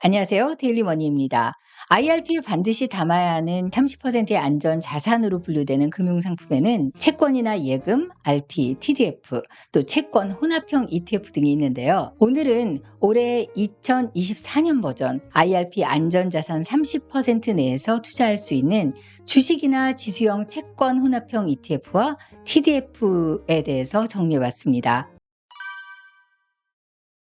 안녕하세요. 데일리머니입니다. IRP에 반드시 담아야 하는 30%의 안전 자산으로 분류되는 금융상품에는 채권이나 예금, RP, TDF, 또 채권 혼합형 ETF 등이 있는데요. 오늘은 올해 2024년 버전 IRP 안전자산 30% 내에서 투자할 수 있는 주식이나 지수형 채권 혼합형 ETF와 TDF에 대해서 정리해봤습니다.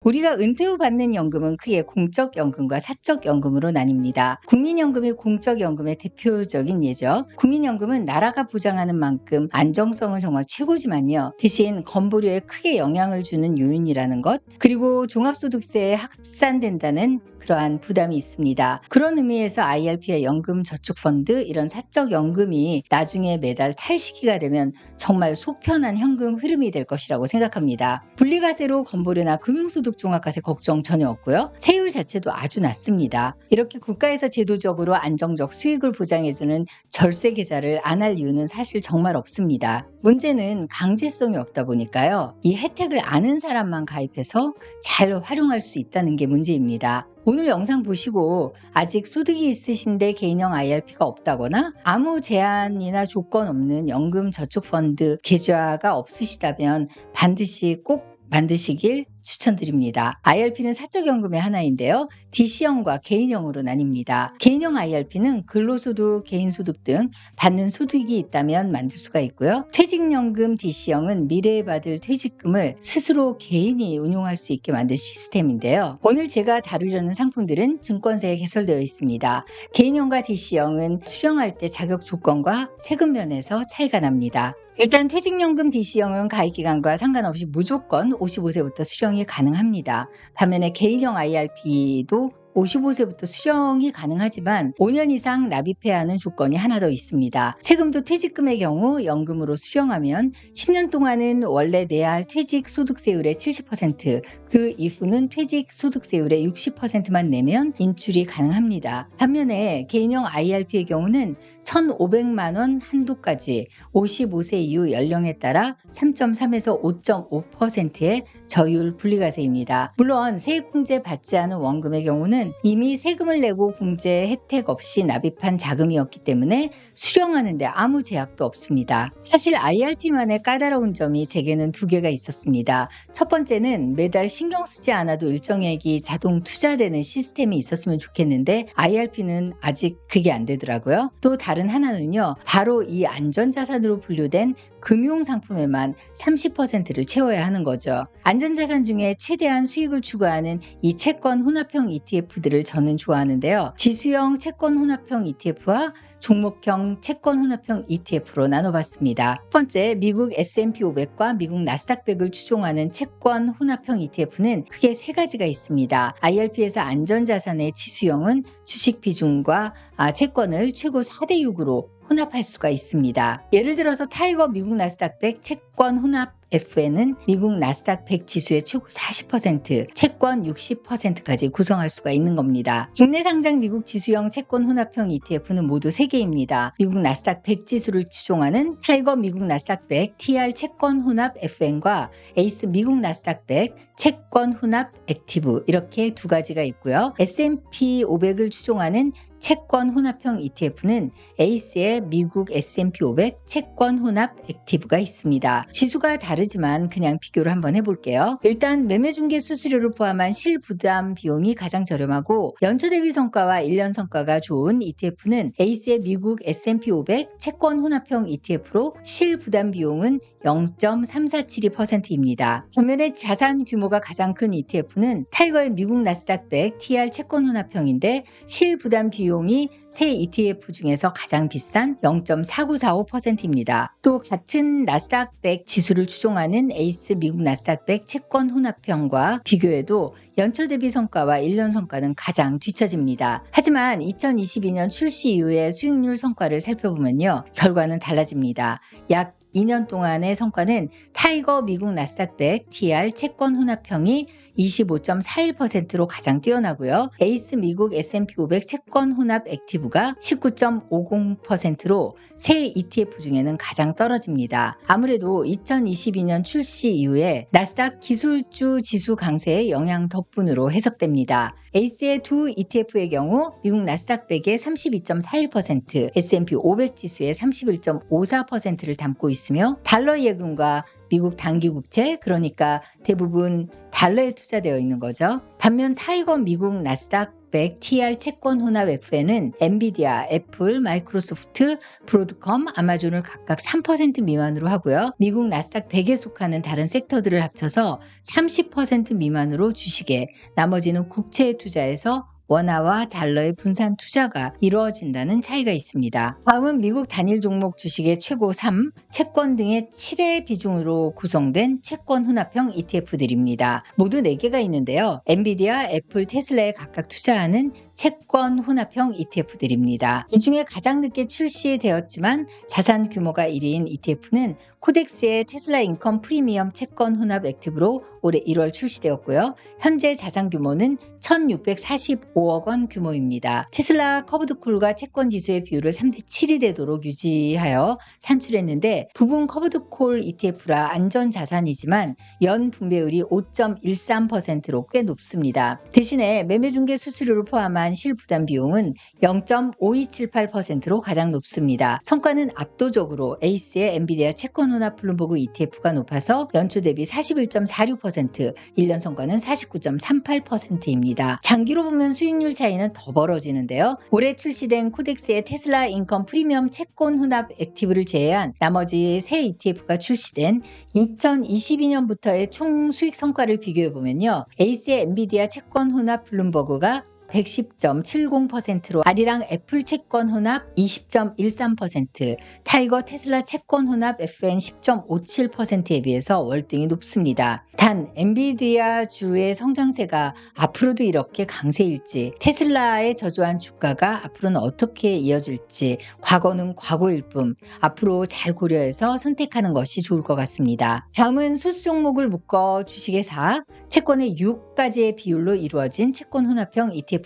우리가 은퇴 후 받는 연금은 크게 공적연금과 사적연금으로 나뉩니다. 국민연금이 공적연금의 대표적인 예죠. 국민연금은 나라가 보장하는 만큼 안정성은 정말 최고지만요. 대신 건보료에 크게 영향을 주는 요인이라는 것, 그리고 종합소득세에 합산된다는 그러한 부담이 있습니다. 그런 의미에서 IRP와 연금저축펀드, 이런 사적연금이 나중에 매달 탈시기가 되면 정말 속편한 현금 흐름이 될 것이라고 생각합니다. 분리과세로 건보료나 금융소득 종합과세 걱정 전혀 없고요. 세율 자체도 아주 낮습니다. 이렇게 국가에서 제도적으로 안정적 수익을 보장해주는 절세 계좌를 안 할 이유는 사실 정말 없습니다. 문제는 강제성이 없다 보니까요. 이 혜택을 아는 사람만 가입해서 잘 활용할 수 있다는 게 문제입니다. 오늘 영상 보시고 아직 소득이 있으신데 개인형 IRP가 없다거나 아무 제한이나 조건 없는 연금저축펀드 계좌가 없으시다면 반드시 꼭 만드시길 추천드립니다. IRP는 사적연금의 하나인데요. DC형과 개인형으로 나뉩니다. 개인형 IRP는 근로소득, 개인소득 등 받는 소득이 있다면 만들 수가 있고요. 퇴직연금 DC형은 미래에 받을 퇴직금을 스스로 개인이 운용할 수 있게 만든 시스템인데요. 오늘 제가 다루려는 상품들은 증권세에 개설되어 있습니다. 개인형과 DC형은 수령할 때 자격 조건과 세금 면에서 차이가 납니다. 일단 퇴직연금 DC형은 가입기간과 상관없이 무조건 55세부터 수령이 가능합니다. 반면에 개인형 IRP도 55세부터 수령이 가능하지만 5년 이상 납입해야 하는 조건이 하나 더 있습니다. 세금도 퇴직금의 경우 연금으로 수령하면 10년 동안은 원래 내야 할 퇴직소득세율의 70%, 그 이후는 퇴직소득세율의 60%만 내면 인출이 가능합니다. 반면에 개인형 IRP의 경우는 1,500만 원 한도까지 55세 이후 연령에 따라 3.3에서 5.5%의 저율 분리과세입니다. 물론 세액공제 받지 않은 원금의 경우는 이미 세금을 내고 공제 혜택 없이 납입한 자금이었기 때문에 수령하는데 아무 제약도 없습니다. 사실 IRP만의 까다로운 점이 제게는 두 개가 있었습니다. 첫 번째는 매달 신경 쓰지 않아도 일정액이 자동 투자되는 시스템이 있었으면 좋겠는데 IRP는 아직 그게 안 되더라고요. 또 다른 하나는요, 바로 이 안전자산으로 분류된 금융상품에만 30%를 채워야 하는 거죠. 안전자산 중에 최대한 수익을 추구하는 이 채권 혼합형 ETF들을 저는 좋아하는데요. 지수형 채권 혼합형 ETF와 종목형 채권 혼합형 ETF로 나눠봤습니다. 첫 번째, 미국 S&P 500과 미국 나스닥 100을 추종하는 채권 혼합형 ETF는 크게 세 가지가 있습니다. IRP에서 안전자산의 지수형은 주식 비중과 채권을 최고 4대 6으로 혼합할 수가 있습니다. 예를 들어서 타이거 미국 나스닥 100 채권 혼합 FN은 미국 나스닥 100 지수의 최고 40%, 채권 60%까지 구성할 수가 있는 겁니다. 국내 상장 미국 지수형 채권 혼합형 ETF는 모두 3개입니다. 미국 나스닥 100 지수를 추종하는 타이거 미국 나스닥 100 TR 채권 혼합 FN과 에이스 미국 나스닥 100 채권 혼합 액티브, 이렇게 두 가지가 있고요. S&P 500을 추종하는 채권 혼합형 ETF는 에이스의 미국 S&P 500 채권 혼합 액티브가 있습니다. 지수가 다르지만 그냥 비교를 한번 해볼게요. 일단 매매중개 수수료를 포함한 실부담 비용이 가장 저렴하고 연초 대비 성과와 1년 성과가 좋은 ETF는 에이스의 미국 S&P 500 채권 혼합형 ETF로 실부담 비용은 0.3472%입니다. 반면에 자산 규모가 가장 큰 ETF는 타이거의 미국 나스닥 100 TR 채권 혼합형인데 실부담 비용이 세 ETF 중에서 가장 비싼 0.4945%입니다. 또 같은 나스닥 100 지수를 추종하는 에이스 미국 나스닥 100 채권 혼합형과 비교해도 연초 대비 성과와 1년 성과는 가장 뒤처집니다. 하지만 2022년 출시 이후의 수익률 성과를 살펴보면요, 결과는 달라집니다. 약 2년 동안의 성과는 타이거 미국 나스닥 100 TR 채권 혼합형이 25.41%로 가장 뛰어나고요. 에이스 미국 S&P 500 채권 혼합 액티브가 19.50%로 세 ETF 중에는 가장 떨어집니다. 아무래도 2022년 출시 이후에 나스닥 기술주 지수 강세의 영향 덕분으로 해석됩니다. 에이스의 두 ETF의 경우 미국 나스닥 100의 32.41%, S&P 500 지수의 31.54%를 담고 있으며 달러 예금과 미국 단기 국채, 그러니까 대부분 달러에 투자되어 있는 거죠. 반면 타이거 미국 나스닥 100 TR 채권 혼합 FN은 엔비디아, 애플, 마이크로소프트, 브로드컴, 아마존을 각각 3% 미만으로 하고요. 미국 나스닥 100에 속하는 다른 섹터들을 합쳐서 30% 미만으로 주식에, 나머지는 국채에 투자해서 원화와 달러의 분산 투자가 이루어진다는 차이가 있습니다. 다음은 미국 단일 종목 주식의 최고 3, 채권 등의 7의 비중으로 구성된 채권 혼합형 ETF들입니다. 모두 4개가 있는데요. 엔비디아, 애플, 테슬라에 각각 투자하는 채권 혼합형 ETF들입니다. 이 중에 가장 늦게 출시되었지만 자산 규모가 1위인 ETF는 코덱스의 테슬라 인컴 프리미엄 채권 혼합 액티브로 올해 1월 출시되었고요. 현재 자산 규모는 1,645억 원 규모입니다. 테슬라 커브드콜과 채권 지수의 비율을 3대7이 되도록 유지하여 산출했는데 부분 커브드콜 ETF라 안전 자산이지만 연 분배율이 5.13%로 꽤 높습니다. 대신에 매매 중개 수수료를 포함한 실부담 비용은 0.5278%로 가장 높습니다. 성과는 압도적으로 에이스의 엔비디아 채권 혼합 블룸버그 ETF가 높아서 연초 대비 41.46%, 1년 성과는 49.38%입니다. 장기로 보면 수익률 차이는 더 벌어지는데요. 올해 출시된 코덱스의 테슬라 인컴 프리미엄 채권 혼합 액티브를 제외한 나머지 세 ETF가 출시된 2022년부터의 총 수익 성과를 비교해보면요. 에이스의 엔비디아 채권 혼합 블룸버그가 110.70%로 아리랑 애플 채권 혼합 20.13%, 타이거 테슬라 채권 혼합 FN 10.57%에 비해서 월등히 높습니다. 단 엔비디아 주의 성장세가 앞으로도 이렇게 강세일지, 테슬라의 저조한 주가가 앞으로는 어떻게 이어질지 과거는 과거일 뿐 앞으로 잘 고려해서 선택하는 것이 좋을 것 같습니다. 다음은 소수 종목을 묶어 주식의 4, 채권의 6가지의 비율로 이루어진 채권 혼합형 ETF입니다.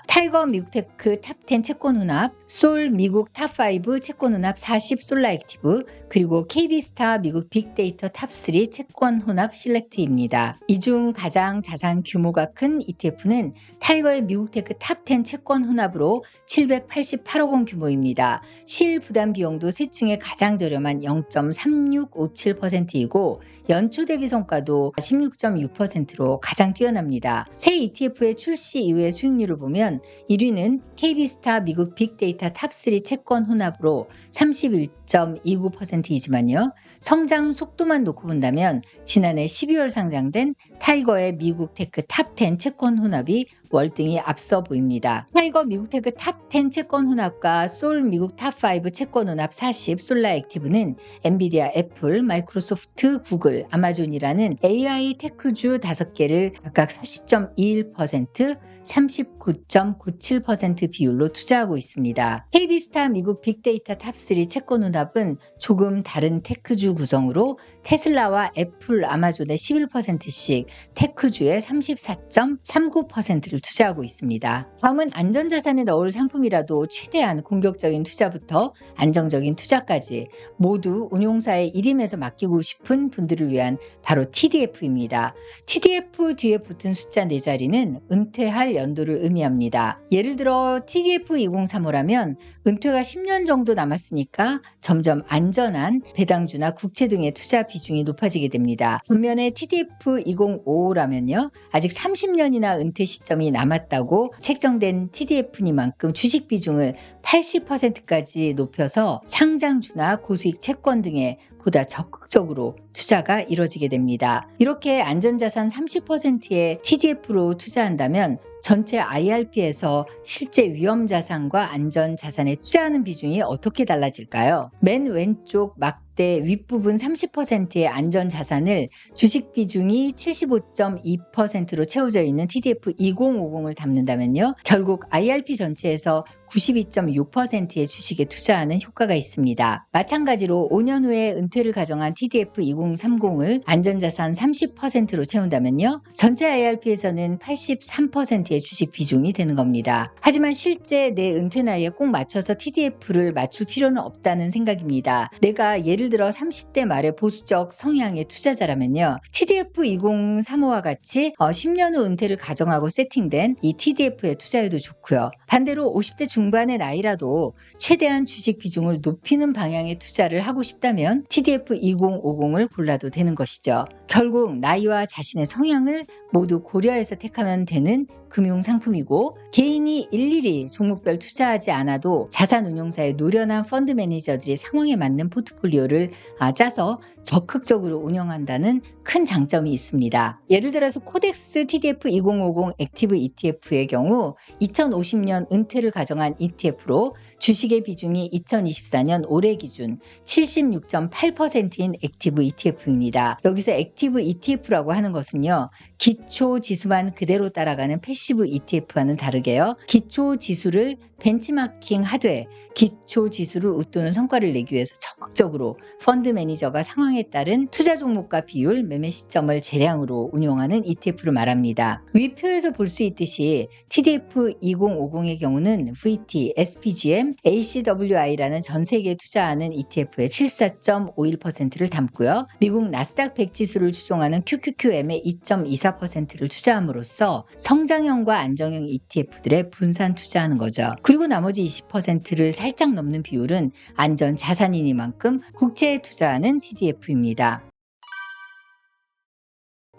타이거 미국 테크 탑10 채권 혼합, 솔 미국 탑5 채권 혼합 40 솔라 액티브, 그리고 KB스타 미국 빅데이터 탑3 채권 혼합 실렉트입니다. 이 중 가장 자산 규모가 큰 ETF는 타이거의 미국 테크 탑10 채권 혼합으로 788억 원 규모입니다. 실 부담 비용도 셋 중에 가장 저렴한 0.3657%이고 연초 대비 성과도 16.6%로 가장 뛰어납니다. 새 ETF의 출시 이후의 수익률을 보면 1위는 KB스타 미국 빅데이터 탑3 채권 혼합으로 31.29%이지만요. 성장 속도만 놓고 본다면 지난해 12월 상장된 타이거의 미국 테크 탑10 채권 혼합이 월등히 앞서 보입니다. 타이거 미국 테크 탑10 채권 혼합과 솔 미국 탑5 채권 혼합 40 솔라 액티브는 엔비디아, 애플, 마이크로소프트, 구글, 아마존이라는 AI 테크주 5개를 각각 40.21%, 39.97% 비율로 투자하고 있습니다. KB스타 미국 빅데이터 탑3 채권 혼합은 조금 다른 테크주 구성으로 테슬라와 애플, 아마존의 11%씩 테크주의 34.39%를 투자하고 있습니다. 다음은 안전자산에 넣을 상품이라도 최대한 공격적인 투자부터 안정적인 투자까지 모두 운용사의 일임에서 맡기고 싶은 분들을 위한 바로 TDF입니다. TDF 뒤에 붙은 숫자 4자리는 은퇴할 연도를 의미합니다. 예를 들어 TDF 2035라면 은퇴가 10년 정도 남았으니까 점점 안전한 배당주나 국채 등의 투자 비중이 높아지게 됩니다. 반면에 TDF 2055라면요. 아직 30년이나 은퇴 시점이 남았다고 책정된 TDF니만큼 주식 비중을 80%까지 높여서 상장주나 고수익 채권 등에 보다 적극적으로 투자가 이뤄지게 됩니다. 이렇게 안전자산 30%의 TDF로 투자한다면 전체 IRP에서 실제 위험자산과 안전자산에 투자하는 비중이 어떻게 달라질까요? 맨 왼쪽 60대 윗부분 30%의 안전자산을 주식 비중이 75.2%로 채워져 있는 TDF 2050을 담는다면요. 결국 IRP 전체에서 92.6%의 주식에 투자하는 효과가 있습니다. 마찬가지로 5년 후에 은퇴를 가정한 TDF 2030을 안전자산 30%로 채운다면요. 전체 IRP에서는 83%의 주식 비중이 되는 겁니다. 하지만 실제 내 은퇴 나이에 꼭 맞춰서 TDF를 맞출 필요는 없다는 생각입니다. 내가 예를 들어 30대 말에 보수적 성향의 투자자라면요. TDF 2035와 같이 10년 후 은퇴를 가정하고 세팅된 이 TDF에 투자해도 좋고요. 반대로 50대 중반의 나이라도 최대한 주식 비중을 높이는 방향의 투자를 하고 싶다면 TDF 2050을 골라도 되는 것이죠. 결국 나이와 자신의 성향을 모두 고려해서 택하면 되는 금융상품이고 개인이 일일이 종목별 투자하지 않아도 자산운용사의 노련한 펀드 매니저들이 상황에 맞는 포트폴리오를 짜서 적극적으로 운영한다는 큰 장점이 있습니다. 예를 들어서 코덱스 TDF 2050 액티브 ETF의 경우 2050년 은퇴를 가정한 ETF로 주식의 비중이 2024년 올해 기준 76.8%인 액티브 ETF입니다. 여기서 액티브 ETF라고 하는 것은요. 기초 지수만 그대로 따라가는 패시브 ETF와는 다르게요. 기초 지수를 벤치마킹 하되 기초 지수를 웃도는 성과를 내기 위해서 적극적으로 펀드 매니저가 상황에 따른 투자 종목과 비율, 매매 시점을 재량으로 운용하는 ETF를 말합니다. 위 표에서 볼 수 있듯이 TDF 2050의 경우는 VT, SPGM, ACWI라는 전 세계에 투자하는 ETF의 74.51%를 담고요. 미국 나스닥 100 지수를 추종하는 QQQM의 2.24%를 투자함으로써 성장형과 안정형 ETF들에 분산 투자하는 거죠. 그리고 나머지 20%를 살짝 넘는 비율은 안전 자산이니만큼 국채에 투자하는 TDF입니다.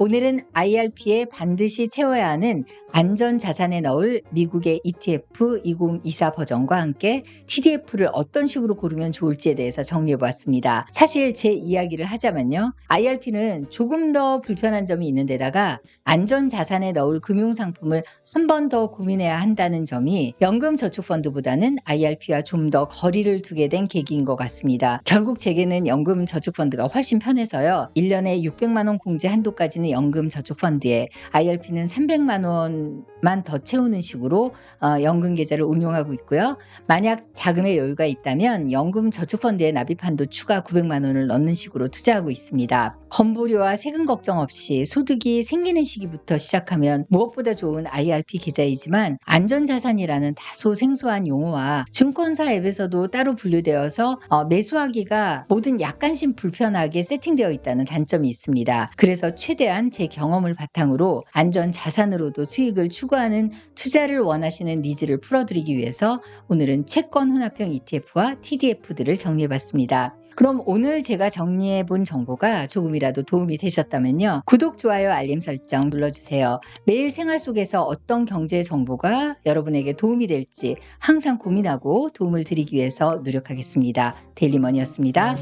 오늘은 IRP에 반드시 채워야 하는 안전자산에 넣을 미국의 ETF 2024 버전과 함께 TDF를 어떤 식으로 고르면 좋을지에 대해서 정리해보았습니다. 사실 제 이야기를 하자면요. IRP는 조금 더 불편한 점이 있는 데다가 안전자산에 넣을 금융상품을 한 번 더 고민해야 한다는 점이 연금저축펀드보다는 IRP와 좀 더 거리를 두게 된 계기인 것 같습니다. 결국 제게는 연금저축펀드가 훨씬 편해서요. 1년에 600만 원 공제 한도까지는 연금저축펀드에 IRP는 300만 원만 더 채우는 식으로 연금 계좌를 운용하고 있고요. 만약 자금의 여유가 있다면 연금저축펀드에 납입 한도 추가 900만 원을 넣는 식으로 투자하고 있습니다. 건보료와 세금 걱정 없이 소득이 생기는 시기부터 시작하면 무엇보다 좋은 IRP 계좌이지만 안전자산이라는 다소 생소한 용어와 증권사 앱에서도 따로 분류되어서 매수하기가 뭐든 약간씩 불편하게 세팅되어 있다는 단점이 있습니다. 그래서 최대한 제 경험을 바탕으로 안전자산으로도 수익을 추구하는 투자를 원하시는 니즈를 풀어드리기 위해서 오늘은 채권 혼합형 ETF와 TDF들을 정리해봤습니다. 그럼 오늘 제가 정리해본 정보가 조금이라도 도움이 되셨다면요. 구독, 좋아요, 알림 설정 눌러주세요. 매일 생활 속에서 어떤 경제 정보가 여러분에게 도움이 될지 항상 고민하고 도움을 드리기 위해서 노력하겠습니다. 데일리머니였습니다.